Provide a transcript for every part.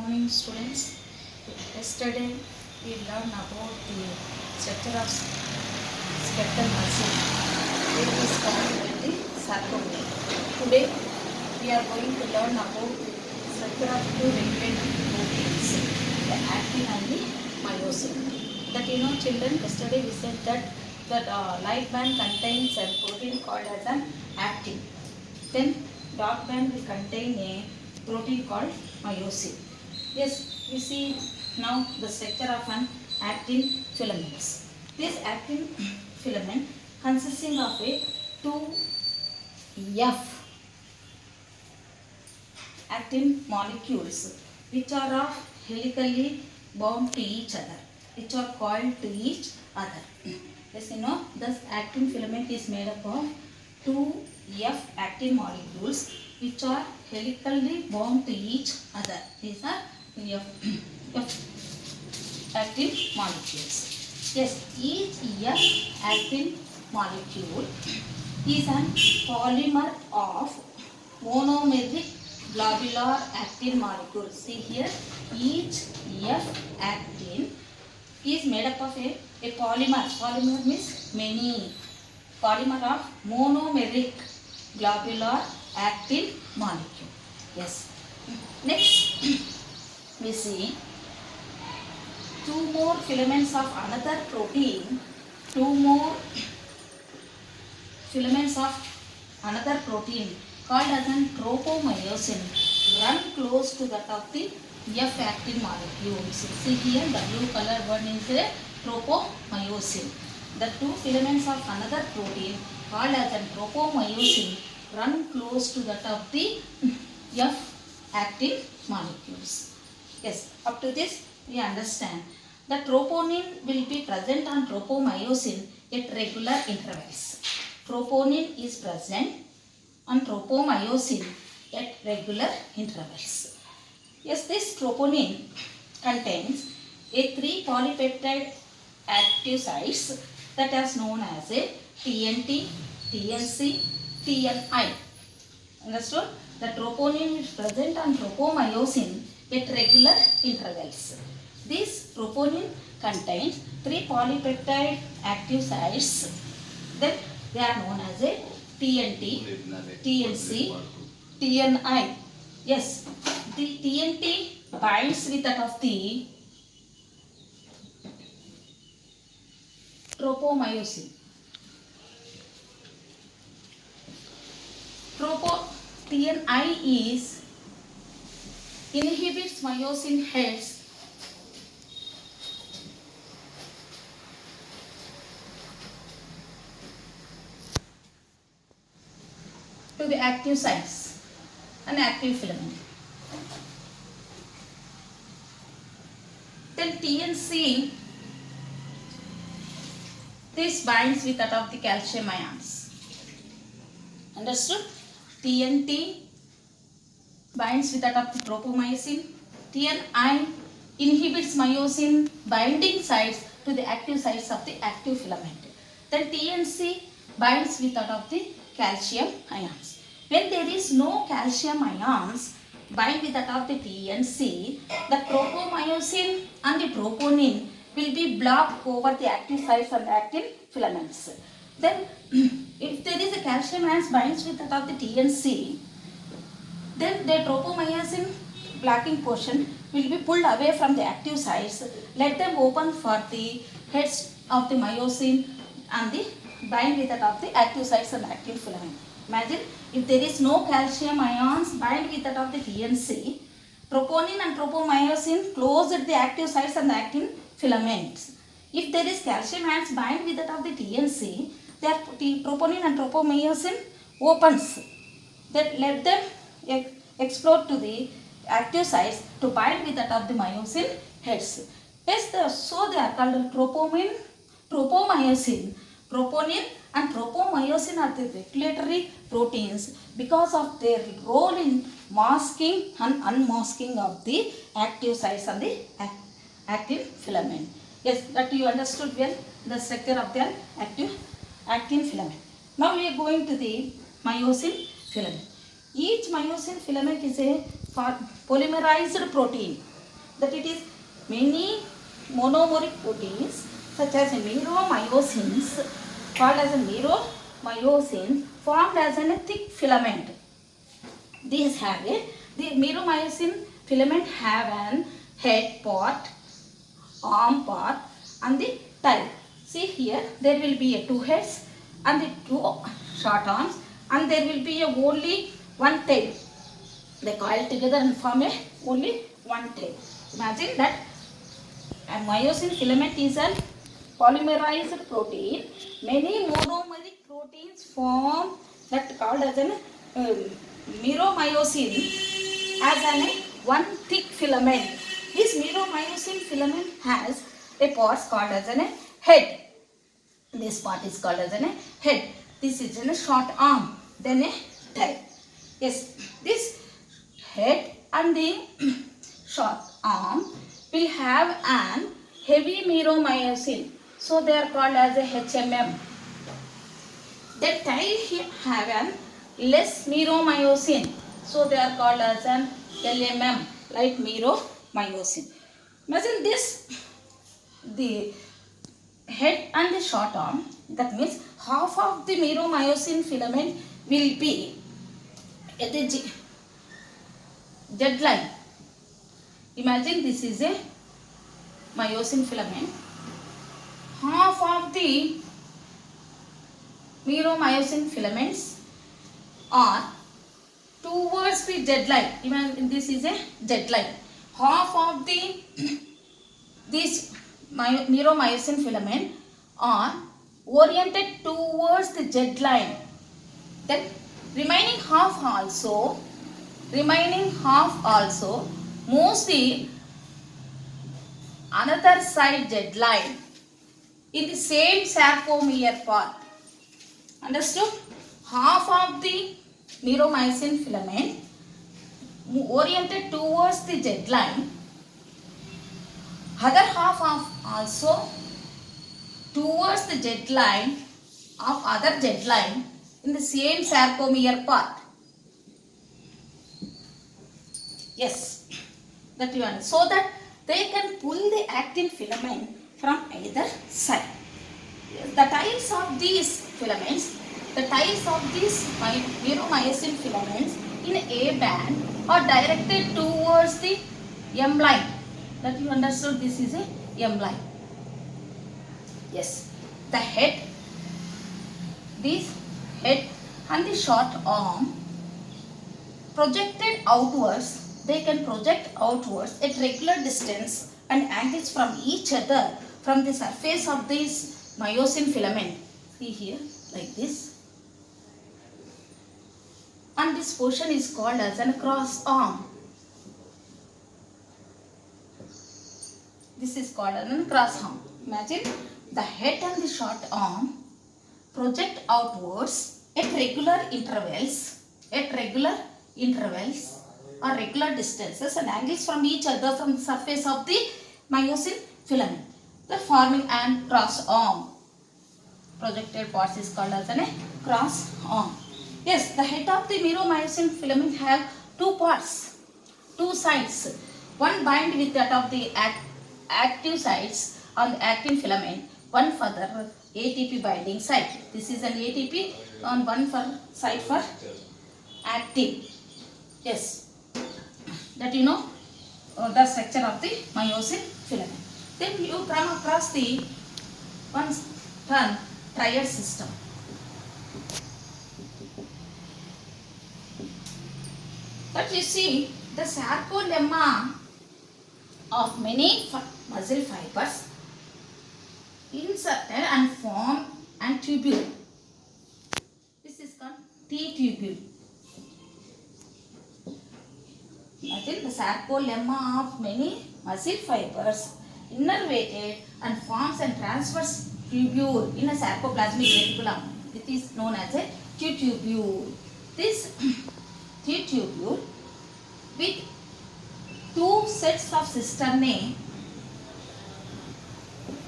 morning, students. Yesterday we learned about the structure of skeletal muscle. It is found in the sarcopenia. Today we are going to learn about structure of two regulating proteins, the actin and the myosin. That children, yesterday we said that light band contains a protein called as an actin. Then dark band will contain a protein called myosin. Yes, we see now the structure of an actin filaments. This actin filament consisting of a 2F actin molecules which are of helically bound to each other, which are coiled to each other. Yes, this actin filament is made up of 2F actin molecules which are helically bound to each other. These are F actin molecules. Yes, each F actin molecule is an polymer of monomeric globular actin molecule. See here, each F actin is made up of a polymer. Polymer means many. Polymer of monomeric globular actin molecule. Yes. Next, we see two more filaments of another protein. Two more filaments of another protein called as an tropomyosin run close to that of the F actin molecules. See here, the blue color one is a tropomyosin. The two filaments of another protein called as an tropomyosin run close to that of the F actin molecules. Yes, up to this we understand. The troponin will be present on tropomyosin at regular intervals. Troponin is present on tropomyosin at regular intervals. Yes, this troponin contains a 3 polypeptide active sites that is known as a TNT, TNC, TNI. Understood? The troponin is present on tropomyosin at regular intervals. This troponin contains 3 polypeptide active sites. Then they are known as a TNT, TNC, TNI. Yes, the TNT binds with that of the tropomyosin. TNI is inhibits myosin heads to the active sites, an active filament. Then TNC, this binds with that of the calcium ions. Understood? TNT binds with that of the tropomyosin. TNI inhibits myosin binding sites to the active sites of the active filament. Then TNC binds with that of the calcium ions. When there is no calcium ions bind with that of the TNC, the tropomyosin and the troponin will be blocked over the active sites and actin filaments. Then if there is a calcium ions binds with that of the TNC, then the tropomyosin blocking portion will be pulled away from the active sites. Let them open for the heads of the myosin and the bind with that of the active sites and active filament. Imagine if there is no calcium ions bind with that of the TNC, troponin and tropomyosin close at the active sites and the actin filaments. If there is calcium ions bind with that of the TNC, their troponin and tropomyosin opens. Then let them explode to the active sites to bind with that of the myosin heads. Yes, so they are called tropomyosin. Troponin and tropomyosin are the regulatory proteins because of their role in masking and unmasking of the active sites and the actin filament. Yes, that you understood well the structure of the actin filament. Now we are going to the myosin filament. Each myosin filament is a polymerized protein. that it is many monomeric proteins such as meromyosins called as a meromyosins formed as a thick filament. These have the meromyosin filament have an head part, arm part and the tail. See here there will be a two heads and the two short arms and there will be a only one tail. They coil together and form a only one tail. Imagine that a myosin filament is a polymerized protein. Many monomeric proteins form that called as an meromyosin as an one thick filament. This meromyosin filament has a part called as an head. This part is called as an head. This is a short arm, then a tail. Yes, this head and the short arm will have an heavy meromyosin. So they are called as a HMM. The tail have an less meromyosin. So they are called as an LMM, light meromyosin. Imagine this, the head and the short arm, that means half of the meromyosin filament will be at the Z line. Imagine this is a myosin filament. Half of the meromyosin filaments are towards the Z line. Imagine this is a Z line. Half of the these meromyosin filament are oriented towards the Z line. Then remaining half also moves the another side Z line in the same sarcomere part. Understood? Half of the meromyosin filament oriented towards the Z line, other half of also towards the Z line of other Z line in the same sarcomere part. Yes, that you understand. So that they can pull the actin filament from either side. The tails of these filaments, meromyosin filaments in A band are directed towards the M line. That you understood, this is a M line. Yes, the head, this head and the short arm projected outwards. They can project outwards at regular distance and angles from each other from the surface of this myosin filament. See here, like this. And this portion is called as a cross arm. This is called as a cross arm. Imagine the head and the short arm project outwards at regular intervals or regular distances and angles from each other from the surface of the myosin filament. The forming and cross arm. Projected parts is called as a cross arm. Yes, the head of the meromyosin filament have two parts, two sides. One bind with that of the active sites on the actin filament, one for the ATP binding site. This is an ATP on one side for actin. Yes, that you know the structure of the myosin filament. Then you come across the one term, triad system. But you see the sarcolemma of many muscle fibers inserted and form and tubule. This is called T-tubule. Imagine the sarcolemma of many muscle fibers innervated and forms and transverse tubule in a sarcoplasmic reticulum. It is known as a T-tubule. This T-tubule with two sets of cisternae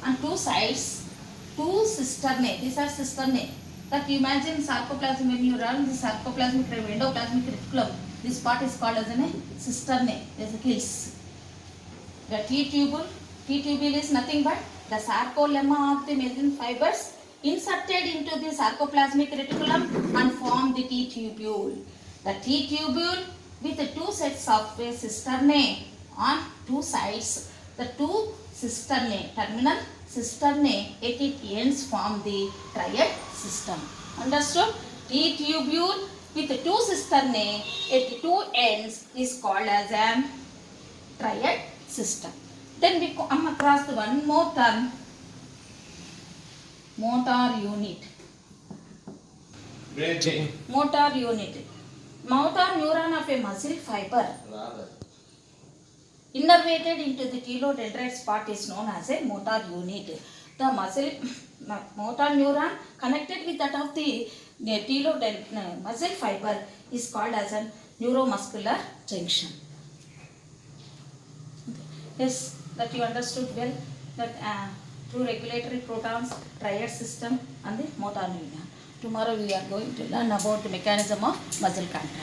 and two sides, two cisternae. These are cisternae. That you imagine sarcoplasm, when you run the sarcoplasmic endoplasmic reticulum, this part is called as a cisternae, vesicles. The T-tubule is nothing but the sarcolemma of the myelin fibers inserted into the sarcoplasmic reticulum and form the T-tubule. The T-tubule with the two sets of cisternae on two sides. The two cisternae, terminal cisternae at its ends form the triad system. Understood? T-tubule with the two cisternae at the two ends is called as a triad system. Then we come across one more term, motor unit. Motor unit. Motor neuron of a muscle fiber innervated into the telodendrite spot is known as a motor unit. The motor neuron connected with that of the muscle fiber is called as a neuromuscular junction. Yes, that you understood well, that two regulatory protons, triad system and the motor neuron. Tomorrow we are going to learn about the mechanism of muscle contraction.